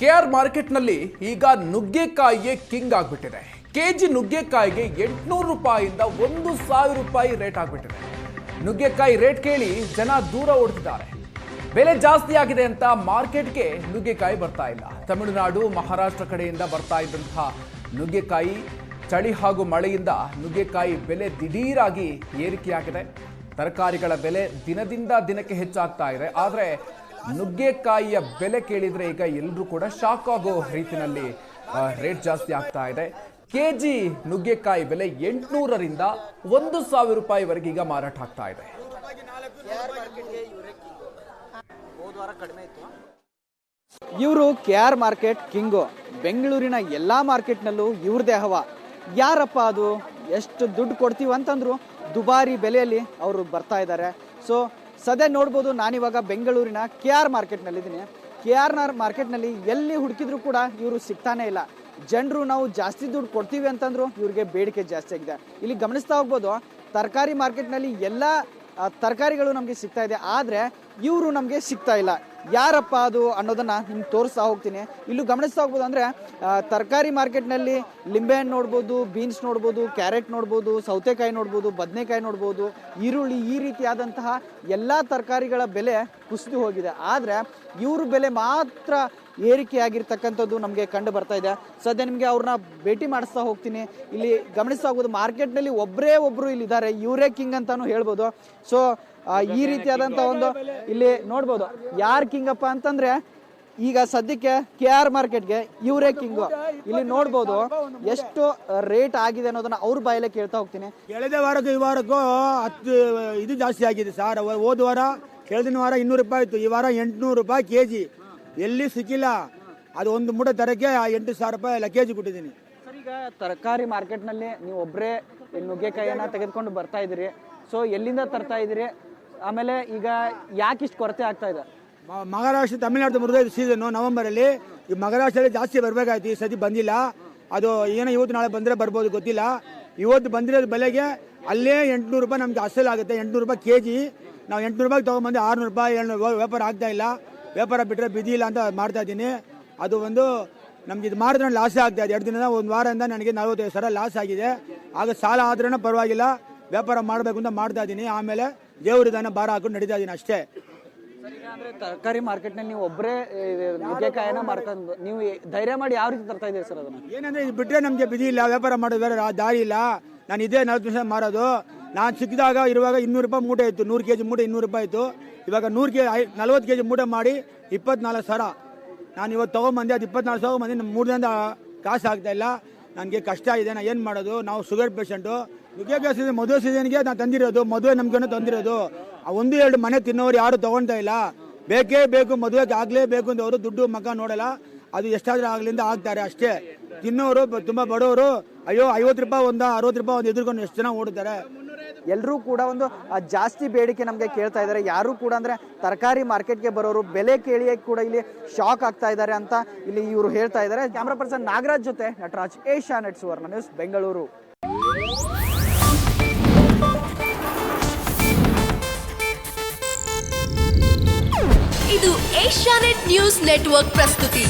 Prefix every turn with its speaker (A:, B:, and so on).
A: K R ಮಾರ್ಕೆಟ್ನಲ್ಲಿ ಈಗ ನುಗ್ಗೆಕಾಯಿಗೆ king ಆಗ್ಬಿಟ್ಟಿದೆ. ಕೆಜಿ ನುಗ್ಗೆಕಾಯಿಗೆ 800 ರೂಪಾಯಿಯಿಂದ 1000 ರೂಪಾಯಿ ರೇಟ್ ಆಗ್ಬಿಟ್ಟಿದೆ. ನುಗ್ಗೆಕಾಯಿ ರೇಟ್ ಕೇಳಿ ಜನ ದೂರ ಓಡ್ತಿದ್ದಾರೆ. ಬೆಲೆ ಜಾಸ್ತಿ ಆಗಿದೆ ಅಂತ ಮಾರ್ಕೆಟ್ಗೆ ನುಗ್ಗೆಕಾಯಿ ಬರ್ತಾ ಇಲ್ಲ. ತಮಿಳುನಾಡು, ಮಹಾರಾಷ್ಟ್ರ ಕಡೆಯಿಂದ ಬರ್ತಾ ಇದ್ದಂತಹ ನುಗ್ಗೆಕಾಯಿ ಚಳಿ ಹಾಗೂ ಮಳೆಯಿಂದ ನುಗ್ಗೆಕಾಯಿ ಬೆಲೆ ದಿಢೀರಾಗಿ ಏರಿಕೆಯಾಗಿದೆ. ತರಕಾರಿಗಳ ಬೆಲೆ ದಿನದಿಂದ ದಿನಕ್ಕೆ ಹೆಚ್ಚಾಗ್ತಾ ಇದೆ. ಆದರೆ ನುಗ್ಗೆಕಾಯಿಯ ಬೆಲೆ ಕೇಳಿದ್ರೆ ಈಗ ಎಲ್ಲರೂ ಕೂಡ ಶಾಕ್ ಆಗೋ ರೀತಿಯಲ್ಲಿ ರೇಟ್ ಜಾಸ್ತಿ ಆಗ್ತಾ ಇದೆ. ಕೆಜಿ ನುಗ್ಗೆಕಾಯಿ ಬೆಲೆ 800ರಿಂದ 1000 ರೂಪಾಯಿವರೆಗೆ ಈಗ ಮಾರಾಟ ಆಗ್ತಾ ಇದೆ.
B: ಇವರು ಕೆಆರ್ ಮಾರ್ಕೆಟ್ ಕಿಂಗು. ಬೆಂಗಳೂರಿನ ಎಲ್ಲಾ ಮಾರ್ಕೆಟ್ನಲ್ಲೂ ಇವ್ರದೇ ಹವ. ಯಾರಪ್ಪ ಅದು, ಎಷ್ಟು ದುಡ್ಡು ಕೊಡ್ತೀವಿ ಅಂತಂದ್ರು ದುಬಾರಿ ಬೆಲೆಯಲ್ಲಿ ಅವರು ಬರ್ತಾ ಇದ್ದಾರೆ. ಸೊ ಸದ್ಯ ನೋಡ್ಬೋದು, ನಾನಿವಾಗ ಬೆಂಗಳೂರಿನ ಕೆಆರ್ ಮಾರ್ಕೆಟ್ನಲ್ಲಿದ್ದೀನಿ. ಕೆಆರ್ ಮಾರ್ಕೆಟ್ನಲ್ಲಿ ಎಲ್ಲಿ ಹುಡುಕಿದ್ರು ಕೂಡ ಇವರು ಸಿಗ್ತಾನೆ ಇಲ್ಲ. ಜನರು ನಾವು ಜಾಸ್ತಿ ದುಡ್ಡು ಕೊಡ್ತೀವಿ ಅಂತಂದ್ರು ಇವ್ರಿಗೆ ಬೇಡಿಕೆ ಜಾಸ್ತಿ ಆಗಿದೆ. ಇಲ್ಲಿ ಗಮನಿಸ್ತಾ ಹೋಗ್ಬೋದು, ತರಕಾರಿ ಮಾರ್ಕೆಟ್ನಲ್ಲಿ ಎಲ್ಲ ತರಕಾರಿಗಳು ನಮಗೆ ಸಿಗ್ತಾ ಇದೆ, ಆದರೆ ಇವರು ನಮಗೆ ಸಿಗ್ತಾ ಇಲ್ಲ. ಯಾರಪ್ಪ ಅದು ಅನ್ನೋದನ್ನ ನಿಮ್ಗೆ ತೋರಿಸ್ತಾ ಹೋಗ್ತೀನಿ. ಇಲ್ಲೂ ಗಮನಿಸ್ತಾ ಹೋಗ್ಬೋದು, ಅಂದರೆ ತರಕಾರಿ ಮಾರ್ಕೆಟ್ನಲ್ಲಿ ಲಿಂಬೆಹಣ್ಣು ನೋಡ್ಬೋದು, ಬೀನ್ಸ್ ನೋಡ್ಬೋದು, ಕ್ಯಾರೆಟ್ ನೋಡ್ಬೋದು, ಸೌತೆಕಾಯಿ ನೋಡ್ಬೋದು, ಬದನೆಕಾಯಿ ನೋಡ್ಬೋದು, ಈರುಳ್ಳಿ, ಈ ರೀತಿಯಾದಂತಹ ಎಲ್ಲ ತರಕಾರಿಗಳ ಬೆಲೆ ಕುಸಿದು ಹೋಗಿದೆ. ಆದರೆ ಇವ್ರ ಬೆಲೆ ಮಾತ್ರ ಏರಿಕೆಯಾಗಿರ್ತಕ್ಕಂಥದ್ದು ನಮಗೆ ಕಂಡು ಬರ್ತಾ ಇದೆ. ಸದ್ಯ ನಿಮಗೆ ಅವ್ರನ್ನ ಭೇಟಿ ಮಾಡಿಸ್ತಾ ಹೋಗ್ತೀನಿ. ಇಲ್ಲಿ ಗಮನಿಸ್ತಾ ಹೋಗ್ಬೋದು, ಮಾರ್ಕೆಟ್ನಲ್ಲಿ ಒಬ್ಬರು ಇಲ್ಲಿದ್ದಾರೆ, ಇವರೇ ಕಿಂಗ್ ಅಂತಾನು ಹೇಳ್ಬೋದು. ಸೊ ಈ ರೀತಿಯಾದಂಥ ಒಂದು ಇಲ್ಲಿ ನೋಡ್ಬೋದು, ಯಾರು ಕಿಂಗಪ್ಪ ಅಂತಂದ್ರೆ ಈಗ ಸದ್ಯಕ್ಕೆ ಕೆಆರ್ ಮಾರ್ಕೆಟ್ಗೆ ಇವರೇ ಕಿಂಗು. ಇಲ್ಲಿ ನೋಡ್ಬೋದು ಎಷ್ಟು ರೇಟ್ ಆಗಿದೆ ಅನ್ನೋದನ್ನ ಅವ್ರ ಬಾಯಲ್ಲೇ ಕೇಳ್ತಾ ಹೋಗ್ತೀನಿ.
C: ಕಳೆದ ವಾರಕ್ಕೂ ಈ ವಾರಕ್ಕೂ 10 ಇದು ಜಾಸ್ತಿ ಆಗಿದೆ ಸರ್. ಹೋದ ವಾರ ಕೆಳದಿನ ವಾರ 200 ರೂಪಾಯಿ ಇತ್ತು, ಈ ವಾರ 800 ರೂಪಾಯಿ ಕೆಜಿ. ಎಲ್ಲಿ ಸಿಕ್ಕಿಲ್ಲ. ಅದು ಒಂದು ಮೂಟೆ ತರಕ್ಕೆ 8,000 ರೂಪಾಯಿ ಎಲ್ಲ ಕೆಜಿ ಕೊಟ್ಟಿದ್ದೀನಿ
B: ಸರ್. ಈಗ ತರಕಾರಿ ಮಾರ್ಕೆಟ್ನಲ್ಲಿ ನೀವು ಒಬ್ಬರೇ ನುಗ್ಗೆಕಾಯಿಯನ್ನ ತೆಗೆದುಕೊಂಡು ಬರ್ತಾ ಇದ್ದೀರಿ. ಸೊ ಎಲ್ಲಿಂದ ತರ್ತಾ ಇದ್ದೀರಿ? ಆಮೇಲೆ ಈಗ ಯಾಕೆ ಇಷ್ಟು ಕೊರತೆ ಆಗ್ತಾ ಇದೆ?
C: ಮಹಾರಾಷ್ಟ್ರ, ತಮಿಳುನಾಡು ಮುರಿದ ಸೀಸನ್ ನವೆಂಬರಲ್ಲಿ. ಈ ಮಹಾರಾಷ್ಟ್ರದಲ್ಲಿ ಜಾಸ್ತಿ ಬರಬೇಕಾಯ್ತು, ಈ ಸತಿ ಬಂದಿಲ್ಲ. ಅದು ಏನೋ ಇವತ್ತು ನಾಳೆ ಬಂದರೆ ಬರ್ಬೋದು, ಗೊತ್ತಿಲ್ಲ. ಇವತ್ತು ಬಂದಿರೋದು ಬೆಲೆಗೆ ಅಲ್ಲೇ 800 ರೂಪಾಯಿ ನಮ್ಗೆ ಅಸಲಾಗುತ್ತೆ. 800 ರೂಪಾಯಿ ಕೆಜಿ. ನಾವು 800 ರೂಪಾಯಿಗೆ ತೊಗೊಂಬಂದು 600 ರೂಪಾಯಿ 700 ವ್ಯಾಪಾರ ಆಗ್ತಾ ಇಲ್ಲ. ವ್ಯಾಪಾರ ಬಿಟ್ಟರೆ ಬಿದ್ದಿ ಇಲ್ಲ ಅಂತ ಮಾಡ್ತಾ ಇದ್ದೀನಿ. ಅದು ಒಂದು ನಮ್ಗೆ ಇದು ಮಾಡಿದ್ರೆ ಲಾಸ್ ಆಗ್ತಾ ಇದೆ. 2 ದಿನದ ಒಂದು ವಾರದಿಂದ ನನಗೆ 45,000 ಲಾಸ್ ಆಗಿದೆ. ಆಗ ಸಾಲ ಆದ್ರೂ ಪರವಾಗಿಲ್ಲ, ವ್ಯಾಪಾರ ಮಾಡಬೇಕು ಅಂತ ಮಾಡ್ತಾ ಇದ್ದೀನಿ. ಆಮೇಲೆ ದೇವರಿದಾನ ಭಾರ ಹಾಕೊಂಡು ನಡೀತಾ ಇದ್ದೀನಿ ಅಷ್ಟೇ.
B: ಅಂದ್ರೆ ತರಕಾರಿ ಮಾರ್ಕೆಟ್ನಲ್ಲಿ ನೀವು ಒಬ್ಬರೇ ನುಗ್ಗೆಕಾಯಿನ ಮಾರ್ಕೊಂಡು ನೀವು ಧೈರ್ಯ ಮಾಡಿ ಯಾವ ರೀತಿ ತರ್ತಾ ಇದ್ದೀರಿ ಸರ್ ಅದನ್ನ?
C: ಏನಂದ್ರೆ ಇದು ಬಿಟ್ಟರೆ ನಮಗೆ ಬಿದ್ದಿ ಇಲ್ಲ, ವ್ಯಾಪಾರ ಮಾಡೋದು ಬೇರೆ ದಾರಿ ಇಲ್ಲ. ನಾನು ಇದೇ 40 ನಿಮಿಷ ಮಾರೋದು. ನಾನು ಸಿಕ್ಕಿದಾಗ ಇರುವಾಗ 200 ರೂಪಾಯಿ ಮೂಟೆ ಇತ್ತು, 100 ಕೆಜಿ ಮೂಟೆ 200 ರೂಪಾಯಿ ಇತ್ತು. ಇವಾಗ 40 ಕೆಜಿ ಮೂಟೆ ಮಾಡಿ 24,000. ನಾನು ಇವತ್ತು ತೊಗೊಂಬಂದೆ, ಅದು 24,000 ಮಂದಿ. ನಮ್ಮ 3 ದಿನದ ಕಾಸು ಆಗ್ತಾ ಇಲ್ಲ. ನನಗೆ ಕಷ್ಟ ಇದೆ. ನಾನು ಏನು ಮಾಡೋದು? ನಾವು ಶುಗರ್ ಪೇಷಂಟು. ನುಗ್ಗೆಕಾಯಿ ಸೀಸನ್, ಮದುವೆ ಸೀಸನ್ಗೆ ನಾನು ತಂದಿರೋದು, ಮದುವೆ ನಮ್ಗೆ ತಂದಿರೋದು. 1-2 ಮನೆ ತಿನ್ನೋರು ಯಾರು ತೊಗೊಳ್ತಾ ಇಲ್ಲ. ಬೇಕೇ ಬೇಕು, ಮದುವೆಗೆ ಆಗಲೇಬೇಕು ಅಂತ ಅವರು ದುಡ್ಡು ಮಕ್ಕ ನೋಡಲ್ಲ. ಅದು ಎಷ್ಟಾದ್ರೂ ಆಗ್ಲಿಂದ ಆಗ್ತಾರೆ ಅಷ್ಟೇ. ತಿನ್ನೋರು ತುಂಬ ಬಡವರು, ಅಯ್ಯೋ 50 ರೂಪಾಯಿ ಒಂದು, 60 ರೂಪಾಯಿ ಒಂದು ಎದುರ್ಕೊಂಡು ಎಷ್ಟು ಜನ ಓಡುತ್ತಾರೆ.
B: ಎಲ್ಲರೂ ಕೂಡ ಒಂದು ಜಾಸ್ತಿ ಬೇಡಿಕೆ ನಮಗೆ ಕೇಳ್ತಾ ಇದ್ದಾರೆ. ಯಾರು ಕೂಡ ಅಂದ್ರೆ ತರಕಾರಿ ಮಾರ್ಕೆಟ್ಗೆ ಬರೋರು ಬೆಲೆ ಕೇಳಿಯೇ ಕೂಡ ಇಲ್ಲಿ ಶಾಕ್ ಆಗ್ತಾ ಇದ್ದಾರೆ ಅಂತ ಇಲ್ಲಿ ಇವರು ಹೇಳ್ತಾ ಇದ್ದಾರೆ. ಕ್ಯಾಮ್ರಾ ಪರ್ಸನ್ ನಾಗರಾಜ್ ಜೊತೆ ನಟರಾಜ್, ಏಷ್ಯಾನೆಟ್ ಸುವರ್ಣ ನ್ಯೂಸ್, ಬೆಂಗಳೂರು.
D: ಇದು ಏಷ್ಯಾನೆಟ್ ನ್ಯೂಸ್ ನೆಟ್ವರ್ಕ್ ಪ್ರಸ್ತುತಿ.